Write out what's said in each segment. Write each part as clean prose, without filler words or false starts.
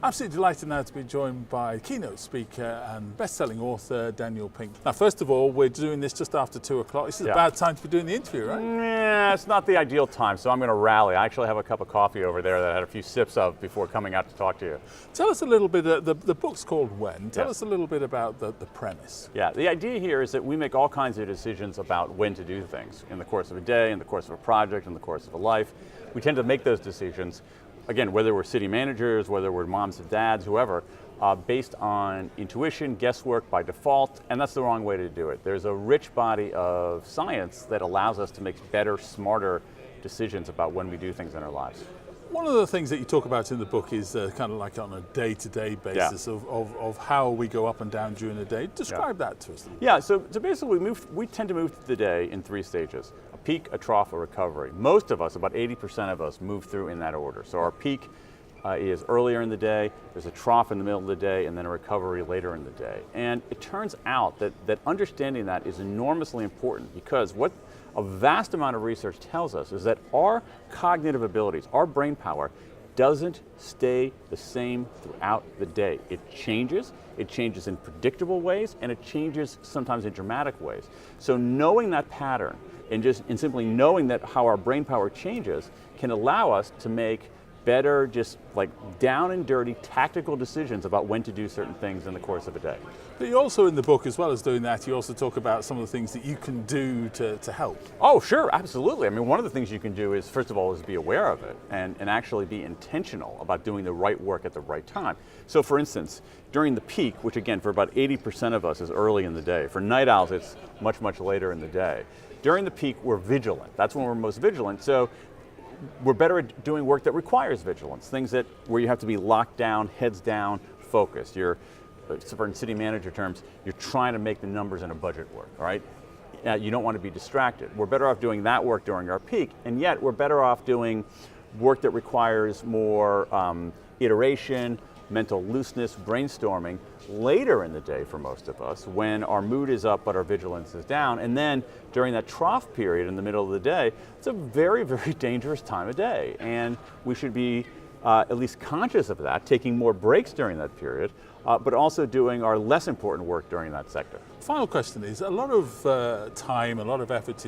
Absolutely delighted now to be joined by keynote speaker and best-selling author Daniel Pink. Now, first of all, we're doing this just after 2 o'clock. This is a bad time to be doing the interview, right? Yeah, it's not the ideal time, so I'm going to rally. I actually have a cup of coffee over there that I had a few sips of before coming out to talk to you. Tell us a little bit, the book's called When. Tell us a little bit about the premise. Yeah, the idea here is that we make all kinds of decisions about when to do things in the course of a day, in the course of a project, in the course of a life. We tend to make those decisions, again, whether we're city managers, whether we're moms and dads, whoever, based on intuition, guesswork by default, and that's the wrong way to do it. There's a rich body of science that allows us to make better, smarter decisions about when we do things in our lives. One of the things that you talk about in the book is kind of like on a day-to-day basis of how we go up and down during the day. Describe that to us. Yeah, so basically we tend to move through the day in 3 stages. A peak, a trough, a recovery. Most of us, about 80% of us, move through in that order. So our peak is earlier in the day, there's a trough in the middle of the day, and then a recovery later in the day. And it turns out that understanding that is enormously important, because what a vast amount of research tells us is that our cognitive abilities, our brain power, doesn't stay the same throughout the day. It changes in predictable ways, and it changes sometimes in dramatic ways. So knowing that pattern and simply knowing that how our brain power changes can allow us to make better, just like down and dirty tactical decisions about when to do certain things in the course of a day. But you also, in the book, as well as doing that, you also talk about some of the things that you can do to help. Oh, sure, absolutely. I mean, one of the things you can do is, first of all, is be aware of it and actually be intentional about doing the right work at the right time. So for instance, during the peak, which again, for about 80% of us is early in the day. For night owls, it's much, much later in the day. During the peak, we're vigilant. That's when we're most vigilant. So we're better at doing work that requires vigilance, things where you have to be locked down, heads down, focused. For in city manager terms, you're trying to make the numbers in a budget work, all right? You don't want to be distracted. We're better off doing that work during our peak, and yet we're better off doing work that requires more iteration, mental looseness, brainstorming later in the day for most of us, when our mood is up but our vigilance is down. And then during that trough period in the middle of the day, it's a very, very dangerous time of day. And we should be at least conscious of that, taking more breaks during that period, but also doing our less important work during that sector. Final question is, a lot of time, a lot of effort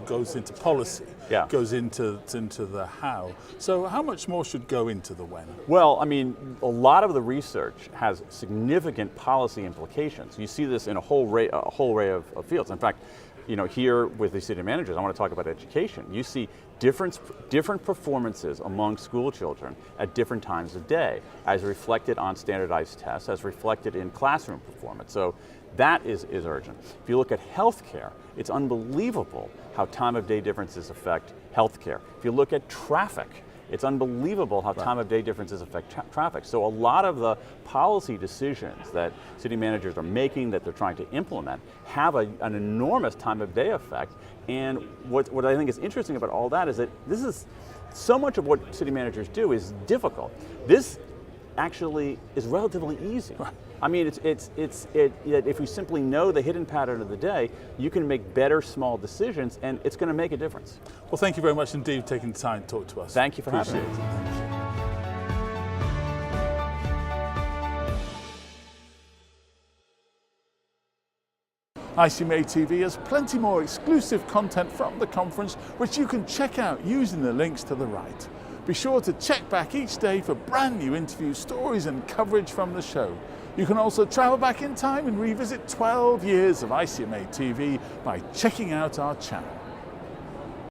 goes into policy, goes into the how. So how much more should go into the when? Well, I mean, a lot of the research has significant policy implications. You see this in a whole array of fields. In fact, you know, here with the city managers, I want to talk about education. You see different performances among school children at different times of day, as reflected on standardized tests, as reflected in classroom performance. So that is urgent. If you look at healthcare, it's unbelievable how time of day differences affect healthcare. If you look at traffic, it's unbelievable how time of day differences affect traffic. So a lot of the policy decisions that city managers are making, that they're trying to implement, have an enormous time of day effect. And what I think is interesting about all that is that this is so much of what city managers do is difficult. This actually is relatively easy. I mean, if we simply know the hidden pattern of the day, you can make better small decisions, and it's going to make a difference. Well, thank you very much indeed for taking the time to talk to us. Thank you for having me. ICMA TV has plenty more exclusive content from the conference, which you can check out using the links to the right. Be sure to check back each day for brand new interviews, stories and coverage from the show. You can also travel back in time and revisit 12 years of ICMA TV by checking out our channel.